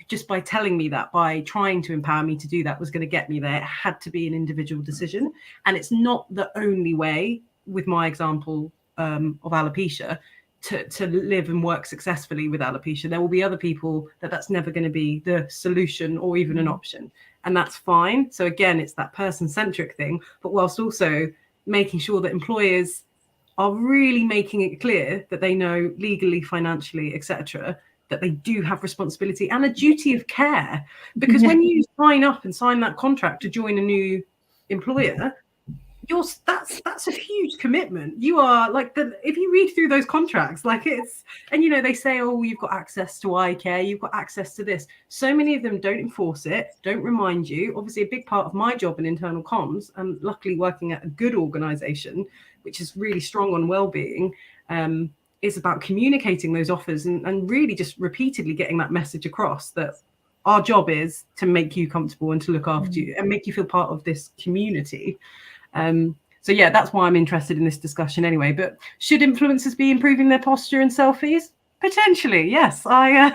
just by telling me that, by trying to empower me to do that, was going to get me there. It had to be an individual decision. And it's not the only way, with my example of alopecia, to live and work successfully with alopecia. There will be other people that's never going to be the solution or even an option. And that's fine. So again, it's that person-centric thing, but whilst also making sure that employers are really making it clear that they know legally, financially, etc., that they do have responsibility and a duty of care. Because when you sign up and sign that contract to join a new employer, that's a huge commitment. You are like, if you read through those contracts, like it's, and you know, they say, oh, you've got access to eye care, you've got access to this. So many of them don't enforce it, don't remind you. Obviously, a big part of my job in internal comms, and luckily working at a good organization, which is really strong on well-being, is about communicating those offers and really just repeatedly getting that message across that our job is to make you comfortable and to look after you and make you feel part of this community. So So yeah, that's why I'm interested in this discussion anyway. But should influencers be improving their posture and selfies? Potentially, yes. I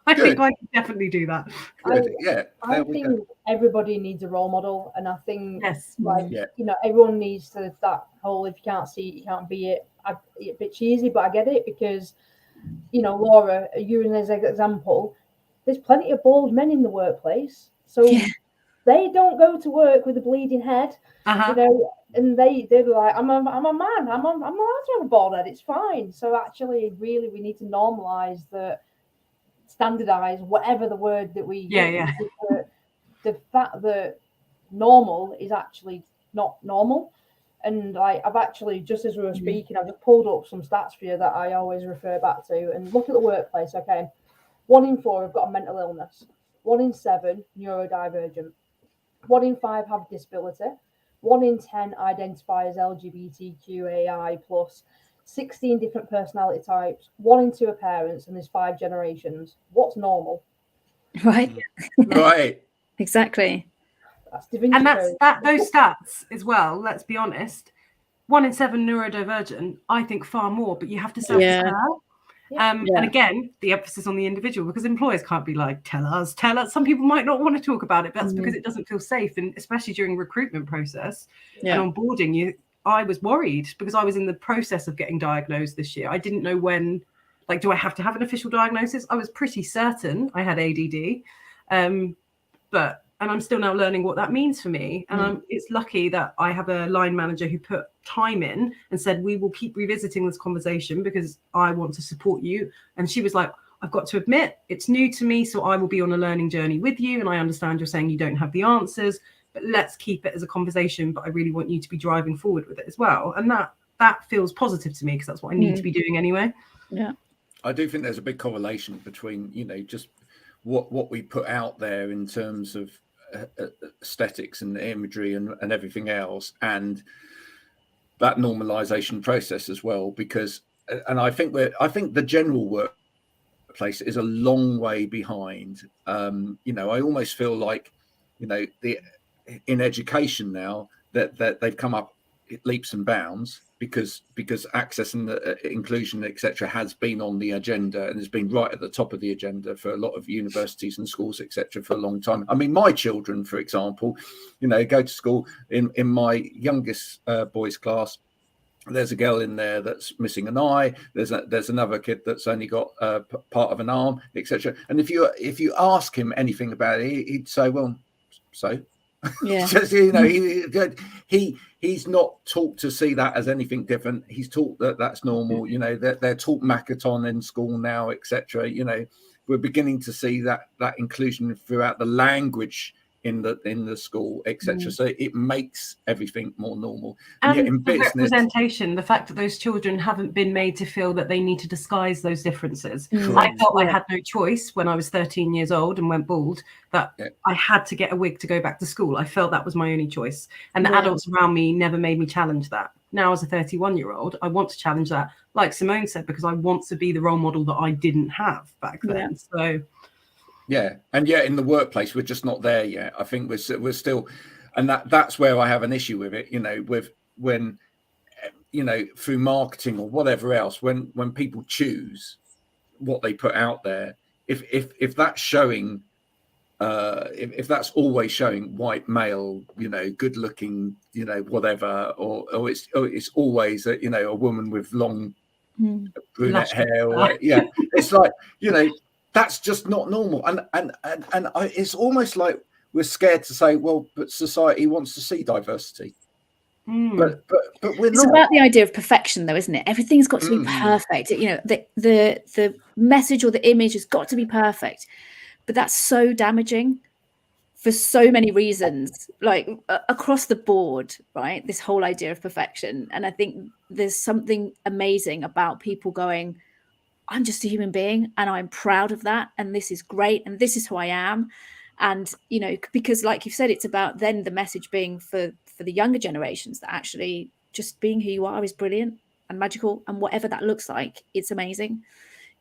think I can definitely do that. I think everybody needs a role model, and I think everyone needs to that whole if you can't see it, you can't be it. It's a bit cheesy, but I get it because Laura, you as an example, there's plenty of bald men in the workplace, so they don't go to work with a bleeding head, and they're like, I'm a man, I'm allowed to have a bald head, it's fine. So actually, really, we need to normalize standardize whatever the word that we use. The fact that normal is actually not normal. And I've actually, just as we were speaking, I've just pulled up some stats for you that I always refer back to. And look at the workplace, okay? 1 in 4 have got a mental illness. 1 in 7 neurodivergent. 1 in 5 have a disability. 1 in 10 identify as LGBTQAI+. 16 different personality types. 1 in 2 are parents, and there's 5 generations. What's normal? Right. Right. Exactly. And those stats as well, let's be honest, 1 in 7 neurodivergent, I think far more, but you have to self-care. And again, the emphasis on the individual, because employers can't be like, tell us. Some people might not want to talk about it, but that's because it doesn't feel safe. And especially during recruitment process and onboarding, I was worried because I was in the process of getting diagnosed this year. I didn't know when, like, do I have to have an official diagnosis? I was pretty certain I had ADD, and I'm still now learning what that means for me. And it's lucky that I have a line manager who put time in and said, we will keep revisiting this conversation because I want to support you. And she was like, I've got to admit, it's new to me, so I will be on a learning journey with you. And I understand you're saying you don't have the answers, but let's keep it as a conversation. But I really want you to be driving forward with it as well. And that feels positive to me because that's what I need to be doing anyway. Yeah. I do think there's a big correlation between, just what we put out there in terms of aesthetics and imagery and everything else, and that normalization process as well, because I think the general workplace is a long way behind. I almost feel like in education now that they've come up leaps and bounds because access and inclusion, etc., has been on the agenda and has been right at the top of the agenda for a lot of universities and schools, etc., for a long time. I mean, my children, for example, go to school. In my youngest boy's class, there's a girl in there that's missing an eye. There's another kid that's only got part of an arm, etc. And if you ask him anything about it, he'd say, well, so. Yeah. Just, he's not taught to see that as anything different. He's taught that that's normal. They're taught Makaton in school now, etc. We're beginning to see that inclusion throughout the language in the school, etc. So it makes everything more normal. And yet in business, representation, the fact that those children haven't been made to feel that they need to disguise those differences. Correct. I felt I had no choice when I was 13 years old and went bald, that I had to get a wig to go back to school. I felt that was my only choice. And the adults around me never made me challenge that. Now, as a 31-year-old, I want to challenge that, like Simone said, because I want to be the role model that I didn't have back then. So yeah, and yet in the workplace we're just not there yet. I think we're still, and that's where I have an issue with it. With when through marketing or whatever else, when people choose what they put out there, if that's showing, if that's always showing white male, good looking, whatever, or it's always a woman with long brunette hair, it's like that's just not normal, and it's almost like we're scared to say, well, but society wants to see diversity, but we're it's not. about the idea of perfection, though, isn't it? Everything's got to be perfect. The message or the image has got to be perfect, but that's so damaging for so many reasons, like across the board, right? This whole idea of perfection, and I think there's something amazing about people going, I'm just a human being and I'm proud of that. And this is great. And this is who I am. And, because like you've said, it's about then the message being for the younger generations that actually just being who you are is brilliant and magical. And whatever that looks like, it's amazing.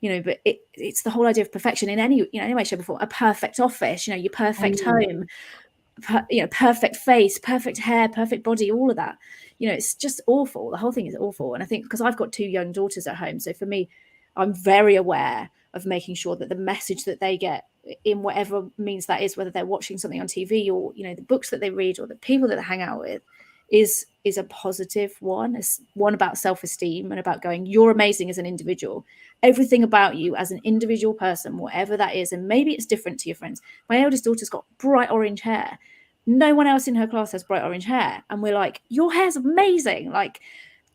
But it's the whole idea of perfection in any way, shape or form. A perfect office, your perfect home. perfect face, perfect hair, perfect body, all of that. It's just awful. The whole thing is awful. And I think because I've got 2 young daughters at home, so for me, I'm very aware of making sure that the message that they get in whatever means that is, whether they're watching something on TV or, the books that they read or the people that they hang out with, is a positive one. It's one about self-esteem and about going, you're amazing as an individual. Everything about you as an individual person, whatever that is, and maybe it's different to your friends. My eldest daughter's got bright orange hair. No one else in her class has bright orange hair. And we're like, your hair's amazing. Like,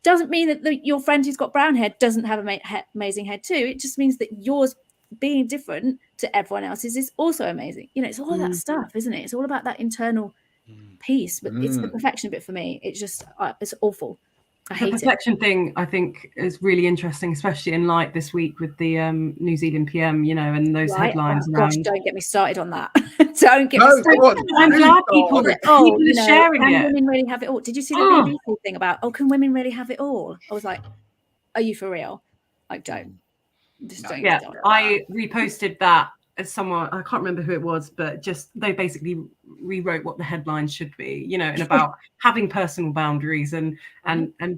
doesn't mean that your friend who's got brown hair doesn't have amazing hair too. It just means that yours being different to everyone else's is also amazing. It's all that stuff, isn't it? It's all about that internal piece, but it's the perfection bit for me. It's just, it's awful. I hate the perfection thing, I think, is really interesting, especially in light this week with the New Zealand PM, and those headlines. Gosh, don't get me started on that. Don't get me started. I'm glad people are sharing it. Can women really have it all? Did you see the BBC thing about, can women really have it all? I was like, are you for real? Like, don't. Just don't. Yeah, I reposted that as someone, I can't remember who it was, but just they basically rewrote what the headlines should be, and about having personal boundaries and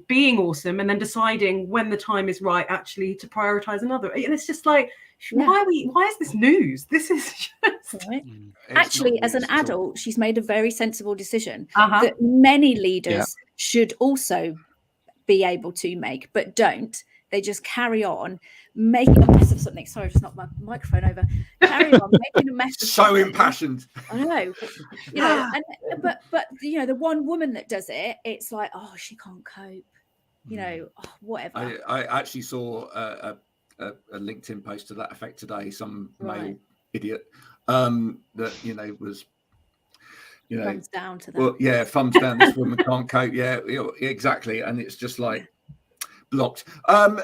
being awesome, and then deciding when the time is right actually to prioritize another. And it's just like, why is this news? This is just actually, as an adult, she's made a very sensible decision that many leaders should also be able to make, but don't. They just carry on making a mess of something. Sorry, I've just knocked my microphone over. Carry on making a mess of something. So impassioned. I know. But the one woman that does it, it's like, she can't cope. Whatever. I actually saw a LinkedIn post to that effect today. Some male idiot that was. Thumbs down to that. Well, thumbs down. This woman can't cope. Yeah, exactly. And it's just like blocked. And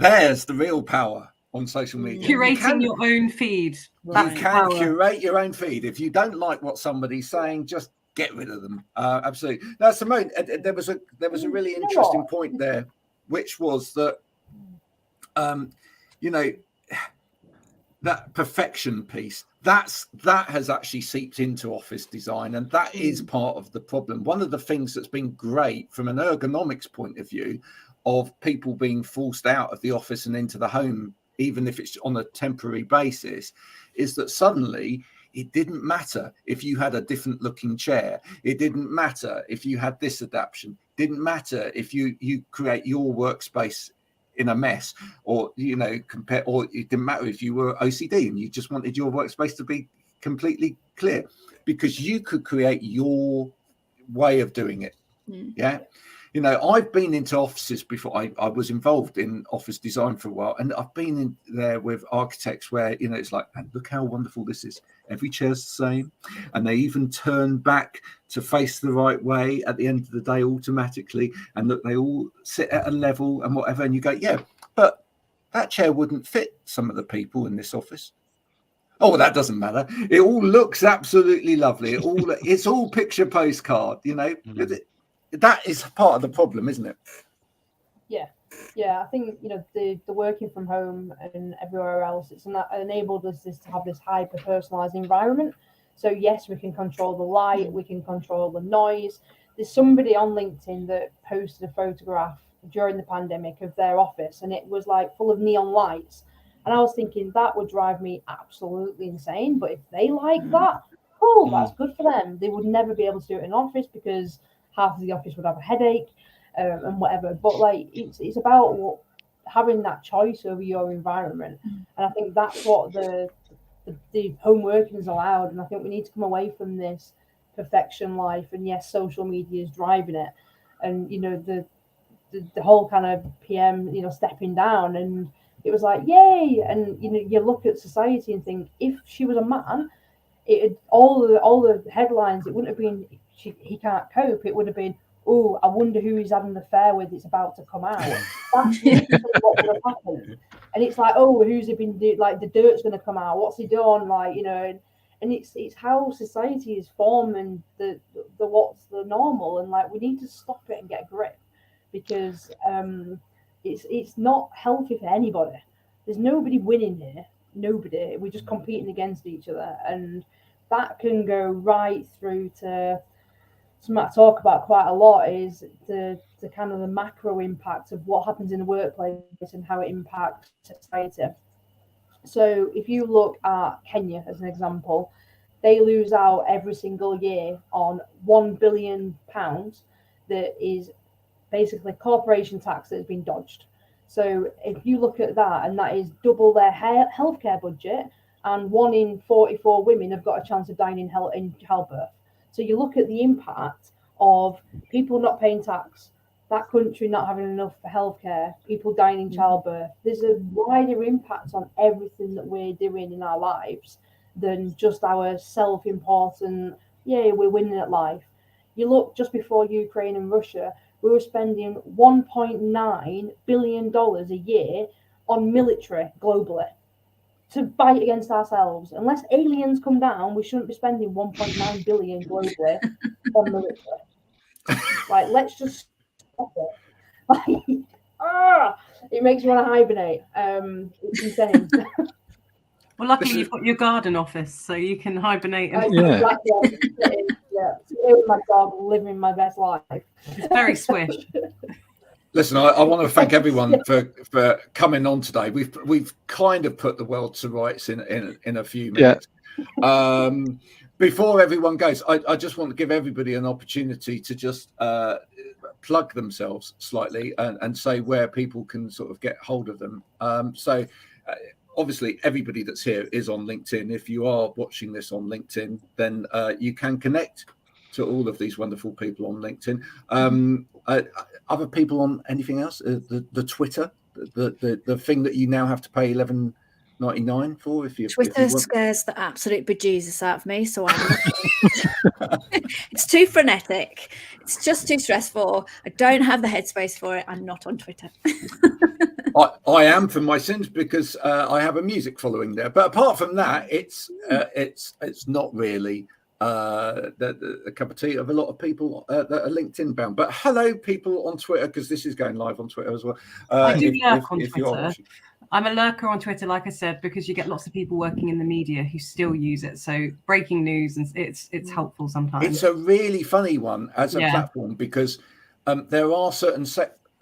there's the real power on social media. Curating your own feed. You can curate your own feed. If you don't like what somebody's saying, just get rid of them. Absolutely. Now, Simone, there was a really interesting point there, which was that that perfection piece, that has actually seeped into office design, and that is part of the problem. One of the things that's been great from an ergonomics point of view of people being forced out of the office and into the home, even if it's on a temporary basis, is that suddenly it didn't matter if you had a different looking chair. It didn't matter if you had this adaptation. It didn't matter if you create your workspace in a mess, or or it didn't matter if you were OCD and you just wanted your workspace to be completely clear, because you could create your way of doing it. I've been into offices before. I was involved in office design for a while, and I've been in there with architects where it's like, look how wonderful this is. Every chair's the same, and they even turn back to face the right way at the end of the day automatically, and look, they all sit at a level and whatever, and you go, but that chair wouldn't fit some of the people in this office. Oh, that doesn't matter. It all looks absolutely lovely. It's all picture postcard, That is part of the problem, isn't it? Yeah, I think the working from home and everywhere else, it's enabled us to have this hyper personalized environment. So yes, we can control the light, we can control the noise. There's somebody on LinkedIn that posted a photograph during the pandemic of their office, and it was like full of neon lights. And I was thinking that would drive me absolutely insane. But if they like that, that's good for them. They would never be able to do it in an office because half of the office would have a headache. And whatever, but it's about having that choice over your environment, and I think that's what the home working is allowed. And I think we need to come away from this perfection life, and yes, social media is driving it, and the whole kind of PM stepping down, and it was like yay, and you look at society and think, if she was a man, all the headlines, it wouldn't have been he can't cope, it would have been, oh, I wonder who he's having an affair with. It's about to come out. That's what would have happened. And it's like, oh, who's he been doing? Like, the dirt's going to come out. What's he done? Like, and it's how society is formed, and the what's the normal. And like, we need to stop it and get a grip, because it's not healthy for anybody. There's nobody winning here. Nobody. We're just competing against each other, and that can go right through to something I talk about quite a lot, is the kind of the macro impact of what happens in the workplace and how it impacts society. So if you look at Kenya as an example, they lose out every single year on £1 billion that is basically corporation tax that has been dodged. So if you look at that, and that is double their healthcare budget, and 1 in 44 women have got a chance of dying in childbirth. So you look at the impact of people not paying tax, that country not having enough for healthcare, people dying in childbirth. There's a wider impact on everything that we're doing in our lives than just our self-important, yeah, we're winning at life. You look just before Ukraine and Russia, we were spending $1.9 billion a year on military globally to fight against ourselves. Unless aliens come down, we shouldn't be spending 1.9 billion globally on military. Like, let's just stop it. Like, it makes me want to hibernate. It's insane. Well, luckily you've got your garden office, so you can hibernate. And Exactly. Sitting with my dog, living my best life. It's very swish. Listen, I want to thank everyone for coming on today. We've kind of put the world to rights in a few minutes. Yeah. Before everyone goes, I just want to give everybody an opportunity to just plug themselves slightly and say where people can sort of get hold of them. Obviously, everybody that's here is on LinkedIn. If you are watching this on LinkedIn, then you can connect to all of these wonderful people on LinkedIn. Other people on anything else? The Twitter, the thing that you now have to pay $11.99 for if you Twitter scares the absolute bejesus out of me, so it's too frenetic. It's just too stressful. I don't have the headspace for it. I'm not on Twitter. I am for my sins because I have a music following there. But apart from that, it's not really a cup of tea of a lot of people that are LinkedIn bound. But hello, people on Twitter, because this is going live on Twitter as well. I do lurk on Twitter. I'm a lurker on Twitter, like I said, because you get lots of people working in the media who still use it. So breaking news, and it's helpful sometimes. It's a really funny one as a platform because there are certain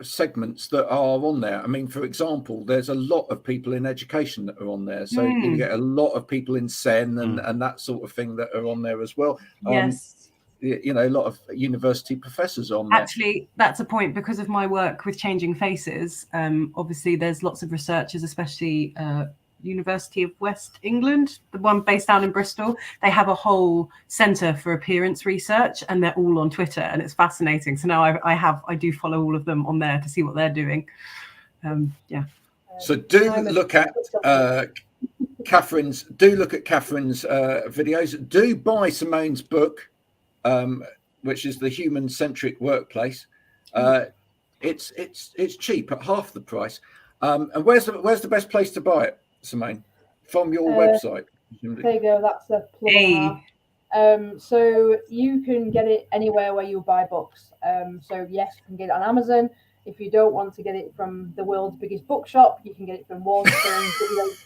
segments that are on there. I mean, for example, there's a lot of people in education that are on there. So you get a lot of people in SEN and that sort of thing that are on there as well. Yes. You know, a lot of university professors on there. Actually, that's a point because of my work with Changing Faces. Obviously, there's lots of researchers, especially University of West England, the one based down in Bristol. They have a whole centre for appearance research, and they're all on Twitter, and it's fascinating. So now I do follow all of them on there to see what they're doing. So do look at Catherine's. Do look at Catherine's videos. Do buy Simone's book, which is the Human-Centric Workplace. It's cheap at half the price. And where's the best place to buy it, Simone? From your website. There you go. That's a plug. So you can get it anywhere where you buy books. So yes, you can get it on Amazon. If you don't want to get it from the world's biggest bookshop, you can get it from Waterstones,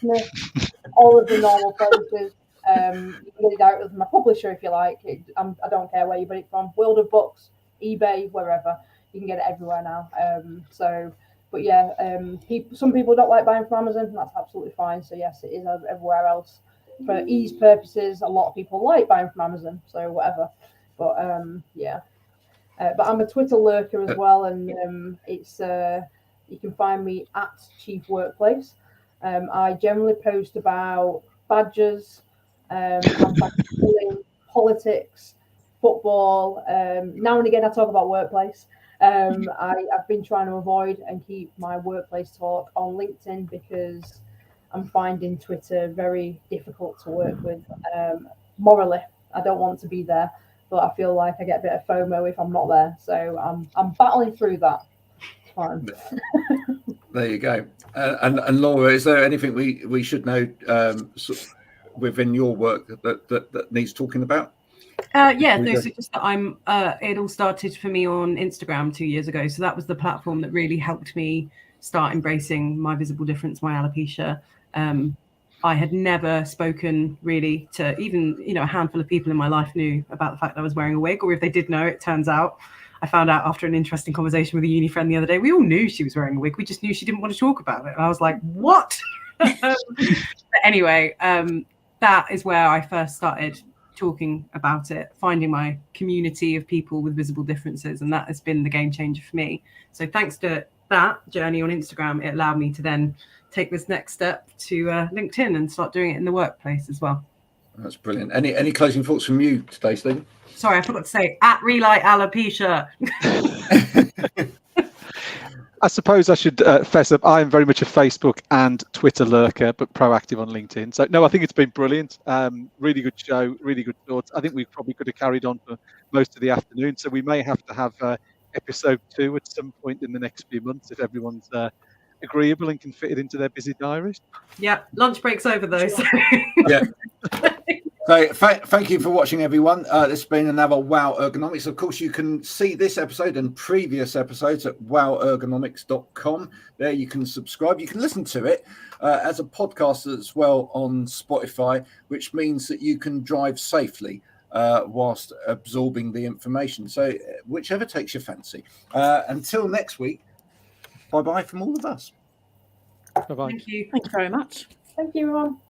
Smith, all of the normal places. You can get it directly from a publisher if you like. I don't care where you get it from. World of Books, eBay, wherever. You can get it everywhere now. But yeah, some people don't like buying from Amazon, and that's absolutely fine. So yes, it is everywhere else. For ease purposes, a lot of people like buying from Amazon, so whatever. But but I'm a Twitter lurker as well, and it's you can find me at Chief Workplace. I generally post about badges, politics, football. Now and again, I talk about workplace. I've been trying to avoid and keep my workplace talk on LinkedIn because I'm finding Twitter very difficult to work with. Morally, I don't want to be there, but I feel like I get a bit of FOMO if I'm not there. So I'm battling through that. It's fine. There you go. And Laura, is there anything we should know within your work that needs talking about? So just that it all started for me on Instagram 2 years ago. So that was the platform that really helped me start embracing my visible difference, my alopecia. I had never spoken really to even, a handful of people in my life knew about the fact that I was wearing a wig, or if they did know, it turns out, I found out after an interesting conversation with a uni friend the other day, we all knew she was wearing a wig. We just knew she didn't want to talk about it. And I was like, what? But anyway, that is where I first started talking about it, finding my community of people with visible differences. And that has been the game changer for me. So thanks to that journey on Instagram, it allowed me to then take this next step to LinkedIn and start doing it in the workplace as well. That's brilliant. Any closing thoughts from you today, Stephen? Sorry, I forgot to say, at Relight Alopecia. I suppose I should fess up. I am very much a Facebook and Twitter lurker, but proactive on LinkedIn. So, no, I think it's been brilliant. Really good show, really good thoughts. I think we probably could have carried on for most of the afternoon. So we may have to have episode 2 at some point in the next few months if everyone's agreeable and can fit it into their busy diaries. Yeah, lunch break's over though. So. Yeah. So thank you for watching, everyone. This has been another Wow Ergonomics. Of course, you can see this episode and previous episodes at wowergonomics.com. There you can subscribe. You can listen to it as a podcast as well on Spotify, which means that you can drive safely whilst absorbing the information. So whichever takes your fancy. Until next week, bye-bye from all of us. Bye-bye. Thank you. Thank you very much. Thank you, everyone.